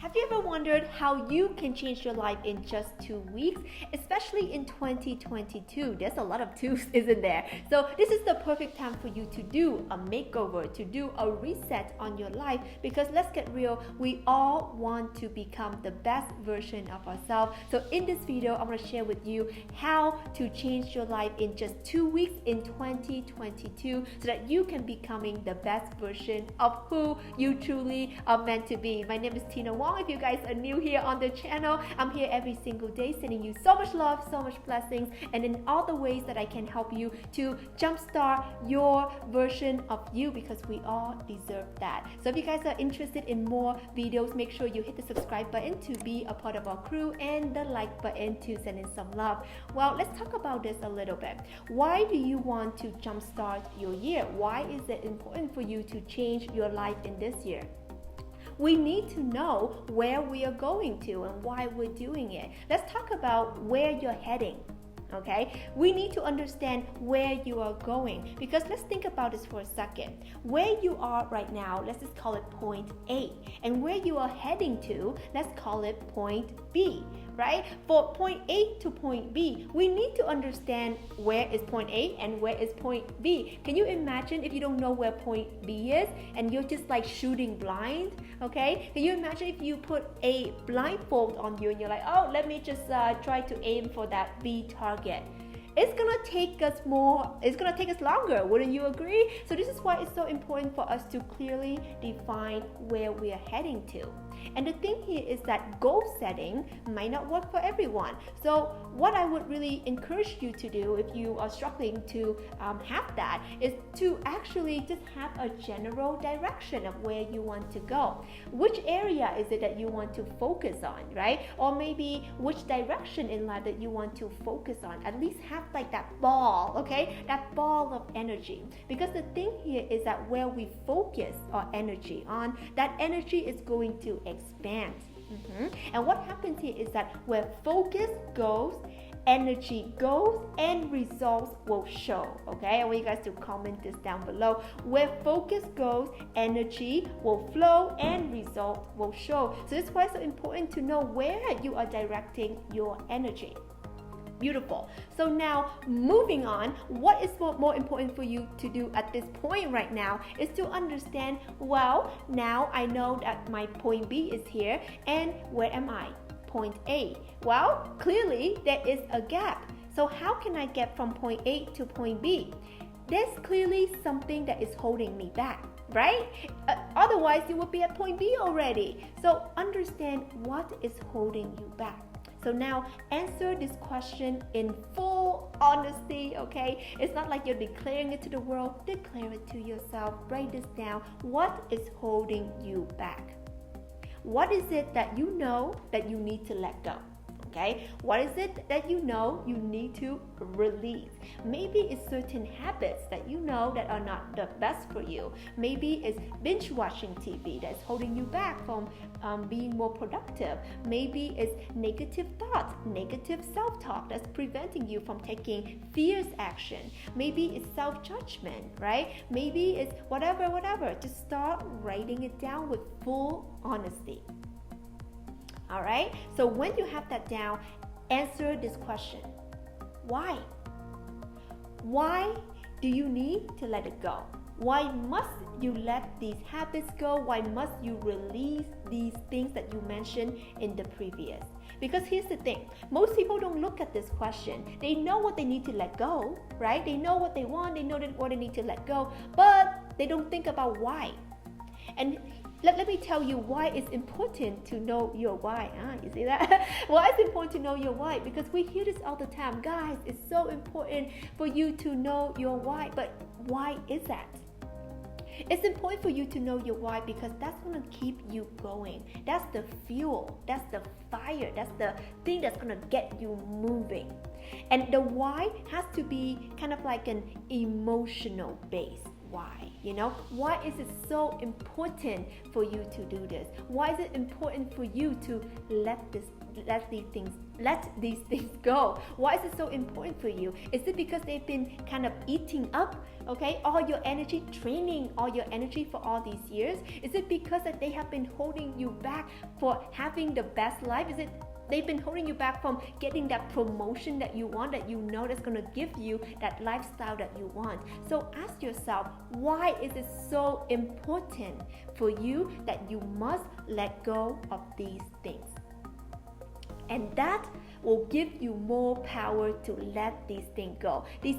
Have you ever wondered how you can change your life in just 2 weeks, especially in 2022? There's a lot of twos, isn't there? So this is the perfect time for you to do a makeover, to do a reset on your life, because let's get real, we all want to become the best version of ourselves. So in this video, I'm going to share with you how to change your life in just 2 weeks in 2022 so that you can becoming the best version of who you truly are meant to be. My name is Tina Wong. If you guys are new here on the channel, I'm here every single day sending you so much love, so much blessings, and in all the ways that I can help you to jumpstart your version of you, because we all deserve that. So if you guys are interested in more videos, make sure you hit the subscribe button to be a part of our crew and the like button to send in some love. Well, let's talk about this a little bit. Why do you want to jumpstart your year? Why is it important for you to change your life in this year? We need to know where we are going to and why we're doing it. Let's talk about where you're heading. Okay, we need to understand where you are going, because let's think about this for a second. Where you are right now, let's just call it point A, and where you are heading to, let's call it point B, right? For point A to point B, we need to understand where is point A and where is point B. Can you imagine if you don't know where point B is and you're just like shooting blind? Okay, can you imagine if you put a blindfold on you and you're like, oh, let me just try to aim for that B target? It's gonna take us longer, wouldn't you agree? So this is why it's so important for us to clearly define where we are heading to. And the thing here is that goal setting might not work for everyone. So what I would really encourage you to do if you are struggling to have that is to actually just have a general direction of where you want to go. Which area is it that you want to focus on, right? Or maybe which direction in life that you want to focus on. At least have like that ball, okay? That ball of energy. Because the thing here is that where we focus our energy on, that energy is going to expand. And what happens here is that where focus goes, energy goes, and results will show. Okay, I want you guys to comment this down below. Where focus goes, energy will flow and results will show. So that's why it's so important to know where you are directing your energy. Beautiful. So now moving on, what is more important for you to do at this point right now is to understand, well, now I know that my point B is here, and where am I? Point A. Well, clearly there is a gap. So how can I get from point A to point B? There's clearly something that is holding me back, right? Otherwise you would be at point B already. So understand what is holding you back. So now answer this question in full honesty, okay? It's not like you're declaring it to the world. Declare it to yourself. Write this down. What is holding you back? What is it that you know that you need to let go? Okay, what is it that you know you need to release? Maybe it's certain habits that you know that are not the best for you. Maybe it's binge watching TV that's holding you back from being more productive. Maybe it's negative thoughts, negative self-talk that's preventing you from taking fierce action. Maybe it's self-judgment, right? Maybe it's whatever. Just start writing it down with full honesty. All right, so when you have that down, answer this question. Why? Why do you need to let it go? Why must you let these habits go? Why must you release these things that you mentioned in the previous? Because here's the thing, most people don't look at this question. They know what they need to let go, right? They know what they want, they know what they need to let go, but they don't think about why. And let me tell you why it's important to know your why. You see that? Why it's important to know your why? Because we hear this all the time. Guys, it's so important for you to know your why. But why is that? It's important for you to know your why because that's going to keep you going. That's the fuel. That's the fire. That's the thing that's going to get you moving. And the why has to be kind of like an emotional base why. Why is it so important for you to do this? Why is it important for you to let these things go? Why is it so important for you? Is it because they've been kind of eating up, all your energy, training all your energy for all these years? Is it because that they have been holding you back for having the best life? Is it they've been holding you back from getting that promotion that you want, that that's going to give you that lifestyle that you want? So ask yourself, why is it so important for you that you must let go of these things? And that will give you more power to let these things go. This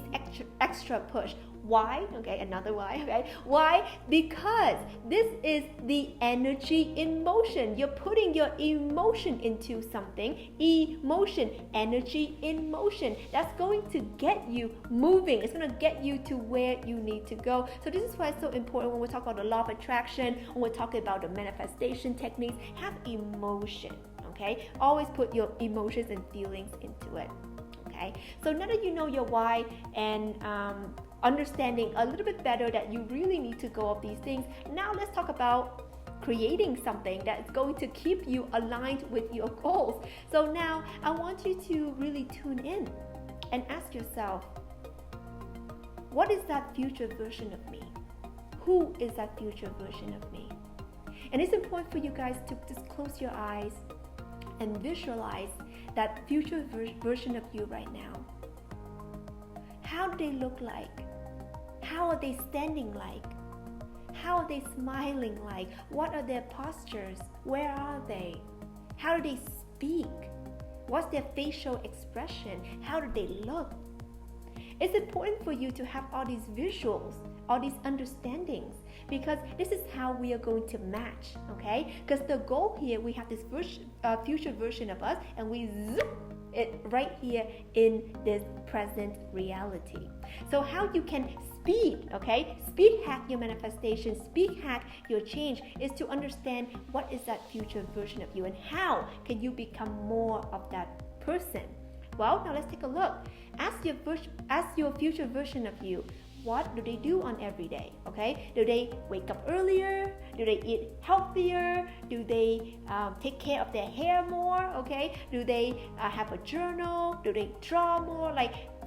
extra push. Why? Another why. Why? Because this is the energy in motion. You're putting your emotion into something. Emotion, energy in motion. That's going to get you moving. It's going to get you to where you need to go. So this is why it's so important when we talk about the law of attraction, when we're talking about the manifestation techniques. Have emotion. Always put your emotions and feelings into it. So now that you know your why and understanding a little bit better that you really need to go of these things, now let's talk about creating something that's going to keep you aligned with your goals. So now I want you to really tune in and ask yourself, what is that future version of me? Who is that future version of me? And it's important for you guys to just close your eyes and visualize that future version of you right now. How do they look like? How are they standing like? How are they smiling like? What are their postures? Where are they? How do they speak? What's their facial expression? How do they look? It's important for you to have all these visuals, all these understandings, because this is how we are going to match, Because the goal here, we have this future version of us, and we zoom it right here in this present reality. So how you can speed hack your manifestation, speed hack your change, is to understand what is that future version of you and how can you become more of that person. Well, now let's take a look. Ask your future version of you, what do they do on every day? Do they wake up earlier? Do they eat healthier? Do they take care of their hair more? Do they have a journal? Do they draw more?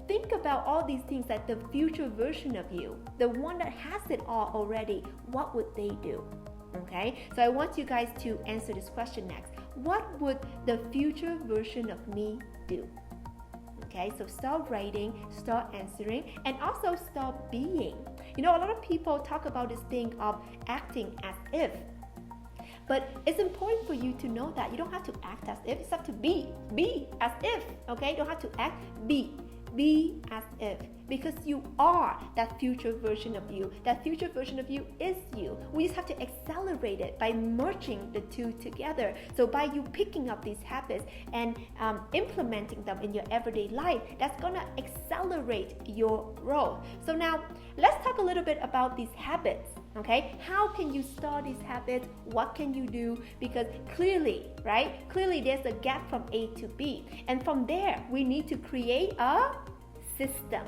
Think about all these things that the future version of you, the one that has it all already, what would they do? So I want you guys to answer this question next. What would the future version of me do? So start writing, start answering, and also start being. A lot of people talk about this thing of acting as if. But it's important for you to know that you don't have to act as if, it's have to be as if, You don't have to act, be as if, because you are that future version of you. That future version of you is you. We just have to accelerate it by merging the two together. So by you picking up these habits and implementing them in your everyday life, that's going to accelerate your growth. So now let's talk a little bit about these habits. How can you start these habits? What can you do? Because clearly there's a gap from A to B. And from there, we need to create a system.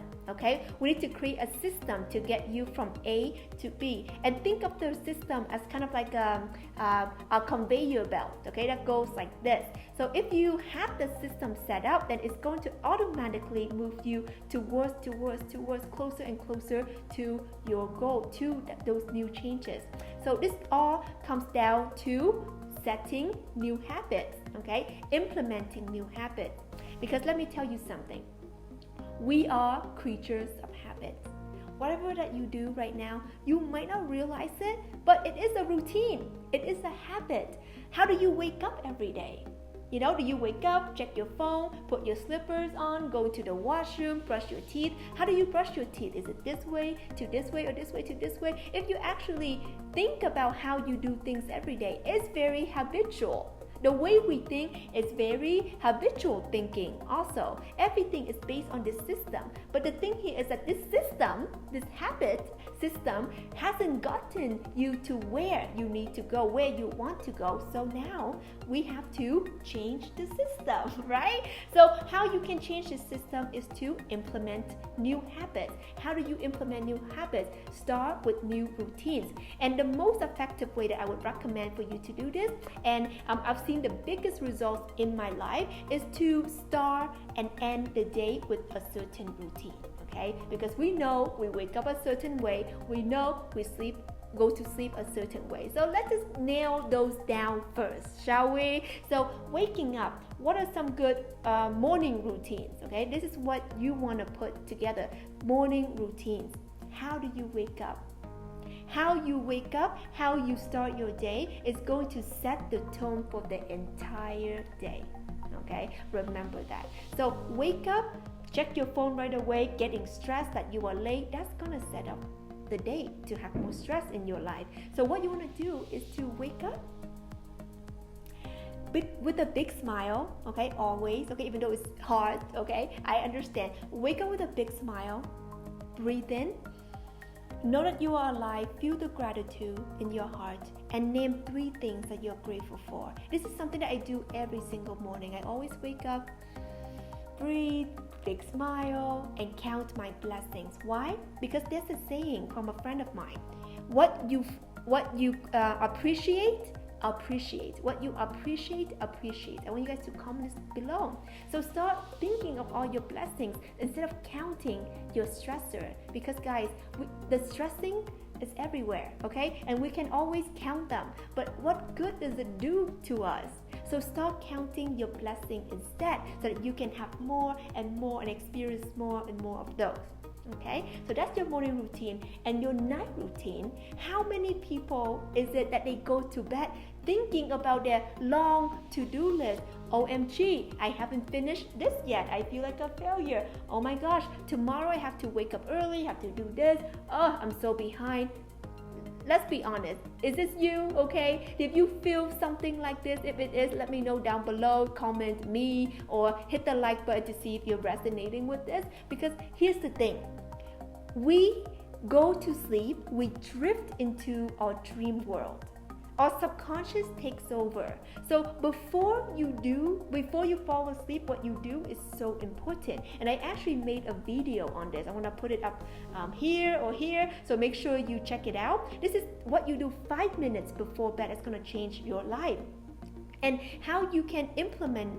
We need to create a system to get you from A to B. And think of the system as kind of like a conveyor belt, that goes like this. So if you have the system set up, then it's going to automatically move you towards, closer and closer to your goal, to those new changes. So this all comes down to setting new habits, implementing new habits. Because let me tell you something. We are creatures of habits. Whatever that you do right now, you might not realize it, but it is a routine. It is a habit. How do you wake up every day? Do you wake up, check your phone, put your slippers on, go to the washroom, brush your teeth? How do you brush your teeth? Is it this way to this way, or this way to this way? If you actually think about how you do things every day, it's very habitual. The way we think is very habitual thinking also. Everything is based on this system. But the thing here is that this system, this habit system, hasn't gotten you to where you need to go, where you want to go. So now we have to change the system, right? So how you can change the system is to implement new habits. How do you implement new habits? Start with new routines. And the most effective way that I would recommend for you to do this, and I've seen the biggest results in my life, is to start and end the day with a certain routine. Okay? Because we know we wake up a certain way, we know we go to sleep a certain way. So let's just nail those down first, shall we? So waking up, what are some good morning routines? Okay, this is what you want to put together. Morning routines. How do you wake up? How you wake up, how you start your day is going to set the tone for the entire day. Okay, remember that. So wake up, check your phone right away, getting stressed that you are late, that's gonna set up the day to have more stress in your life. So what you want to do is to wake up with a big smile, okay, always, okay, even though it's hard, okay, I understand. Wake up with a big smile, breathe in, know that you are alive, feel the gratitude in your heart, and name 3 things that you're grateful for. This is something that I do every single morning. I always wake up, breathe, big smile, and count my blessings. Why? Because there's a saying from a friend of mine: what you appreciate. What you appreciate. I want you guys to comment this below. So start thinking of all your blessings instead of counting your stressor. Because guys, the stressing is everywhere, okay? And we can always count them. But what good does it do to us? So start counting your blessing instead, so that you can have more and more and experience more and more of those. Okay, so that's your morning routine. And your night routine, how many people is it that they go to bed thinking about their long to-do list? OMG, I haven't finished this yet, I feel like a failure. Oh my gosh, tomorrow I have to wake up early, have to do this. Oh, I'm so behind. Let's be honest, is this you? Okay, if you feel something like this, if it is, let me know down below, comment me, or hit the like button to see if you're resonating with this. Because here's the thing, we go to sleep, we drift into our dream world. Our subconscious takes over. So before you fall asleep, what you do is so important. And I actually made a video on this. I want to put it up here or here. So make sure you check it out. This is what you do 5 minutes before bed. It's going to change your life. And how you can implement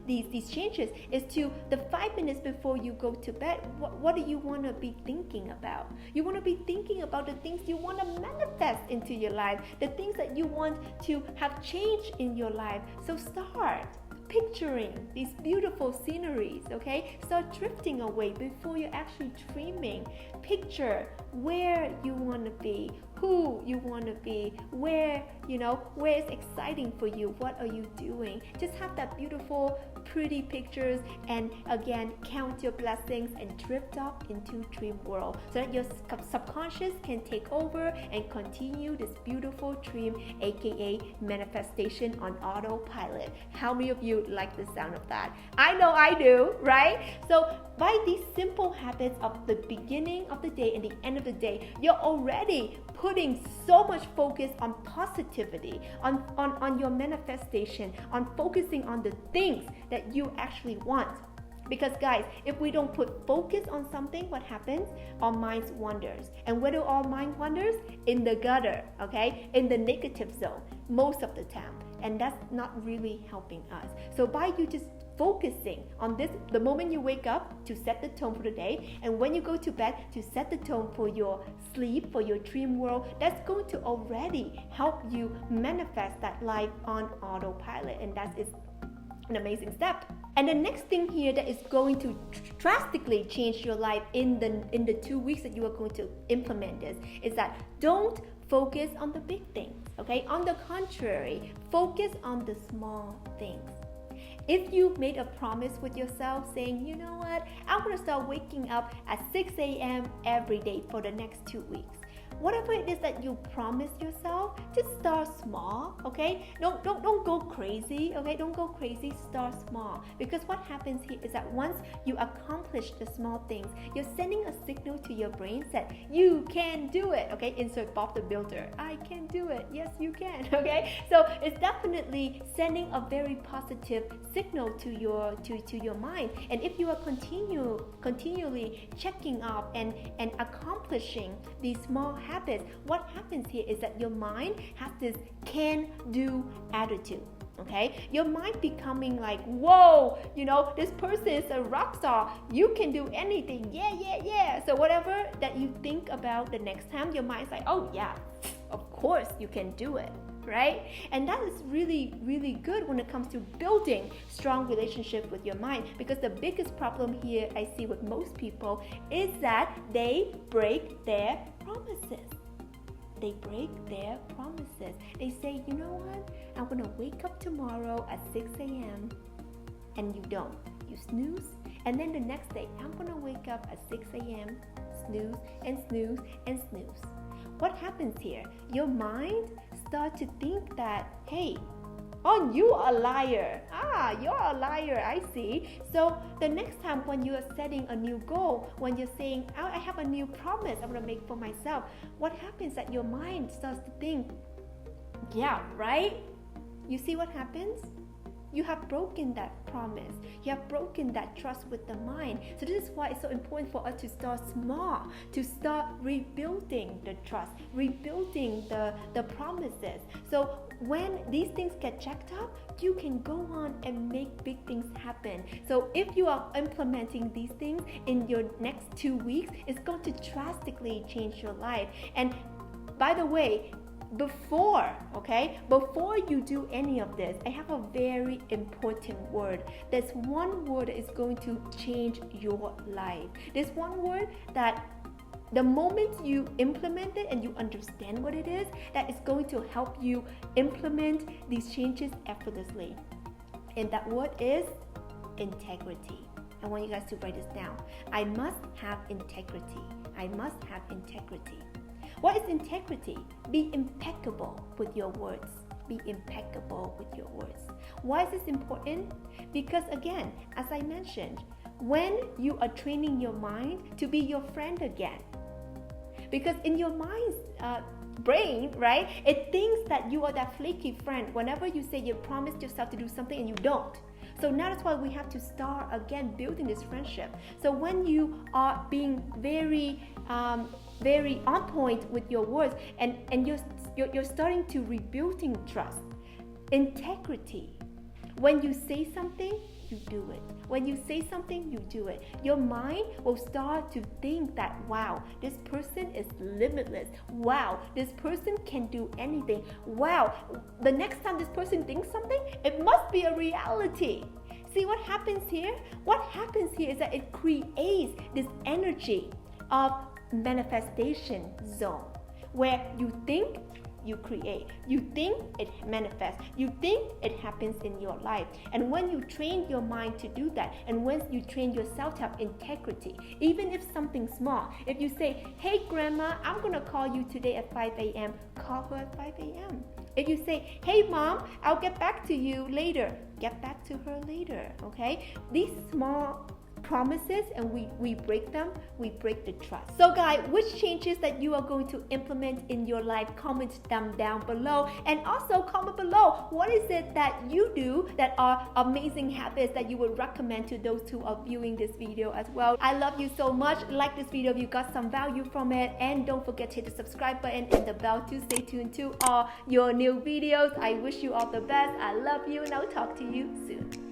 these changes is to the 5 minutes before you go to bed, what do you want to be thinking about? You want to be thinking about the things you want to manifest into your life, the things that you want to have change in your life. So start picturing these beautiful sceneries, okay? Start drifting away before you're actually dreaming. Picture where you want to be, who you want to be, where it's exciting for you, what are you doing. Just have that beautiful, pretty pictures, and again, count your blessings and drift off into dream world, so that your subconscious can take over and continue this beautiful dream, aka manifestation on autopilot. How many of you like the sound of that? I know I do, right? So by these simple habits of the beginning of the day and the end of the day, you're already putting so much focus on positivity, on your manifestation, on focusing on the things that you actually want. Because guys, if we don't put focus on something, what happens? Our minds wanders. And where do our mind wanders? In the gutter, okay? In the negative zone, most of the time. And that's not really helping us. So by you just focusing on this, the moment you wake up, to set the tone for the day, and when you go to bed, to set the tone for your sleep, for your dream world, that's going to already help you manifest that life on autopilot. And that is an amazing step. And the next thing here that is going to drastically change your life in the 2 weeks that you are going to implement this is that don't focus on the big things, okay? On the contrary, focus on the small things. If you made a promise with yourself saying, you know what, I'm going to start waking up at 6 a.m. every day for the next 2 weeks. Whatever it is that you promise yourself, just start small, okay? Don't go crazy, okay? Don't go crazy, start small. Because what happens here is that once you accomplish the small things, you're sending a signal to your brain that you can do it, okay? Insert Bob the Builder. I can do it. Yes, you can, okay? So it's definitely sending a very positive signal to your mind. And if you are continually checking off and accomplishing these small habits, what happens here is that your mind has this can-do attitude. Okay, your mind becoming like, whoa, you know, this person is a rock star. You can do anything. Yeah. So whatever that you think about the next time, your mind's like, oh yeah, of course you can do it, right? And that is really, really good when it comes to building strong relationship with your mind, because the biggest problem here I see with most people is that they break their promises. They break their promises. They say, you know what? I'm going to wake up tomorrow at 6 a.m. and you don't. You snooze. And then the next day, I'm going to wake up at 6 a.m. Snooze and snooze and snooze. What happens here? Your mind starts to think that, hey, oh, you are a liar. You're a liar, I see. So the next time when you are setting a new goal, when you're saying, oh, I have a new promise I'm going to make for myself, what happens that your mind starts to think, yeah, right? You see what happens? You have broken that promise. You have broken that trust with the mind. So this is why it's so important for us to start small, to start rebuilding the trust, rebuilding the promises. So when these things get checked out, you can go on and make big things happen. So if you are implementing these things in your next 2 weeks, it's going to drastically change your life. And by the way, before you do any of this, I have a very important word. There's one word that is going to change your life. There's one word that the moment you implement it and you understand what it is, that is going to help you implement these changes effortlessly. And that word is integrity. I want you guys to write this down. I must have integrity. I must have integrity. What is integrity? Be impeccable with your words. Be impeccable with your words. Why is this important? Because again, as I mentioned, when you are training your mind to be your friend again, because in your mind's brain, right, it thinks that you are that flaky friend. Whenever you say you promised yourself to do something and you don't. So now that's why we have to start again building this friendship. So when you are being very on point with your words and you're starting to rebuilding trust, integrity. When you say something, you do it. When you say something, you do it. Your mind will start to think that, wow, this person is limitless. Wow, this person can do anything. Wow, the next time this person thinks something, it must be a reality. See what happens here? What happens here is that it creates this energy of manifestation zone where you think, you create. You think, it manifests. You think, it happens in your life. And when you train your mind to do that, and when you train yourself to have integrity, even if something small, if you say, hey grandma, I'm gonna call you today at 5 a.m., call her at 5 a.m. If you say, hey mom, I'll get back to you later, get back to her later, okay? These small promises, and we break them, we break the trust. So guys, which changes that you are going to implement in your life, comment them down below. And also comment below, what is it that you do that are amazing habits that you would recommend to those who are viewing this video as well. I love you so much. Like this video if you got some value from it, and don't forget to hit the subscribe button and the bell to stay tuned to all your new videos. I wish you all the best. I love you, and I'll talk to you soon.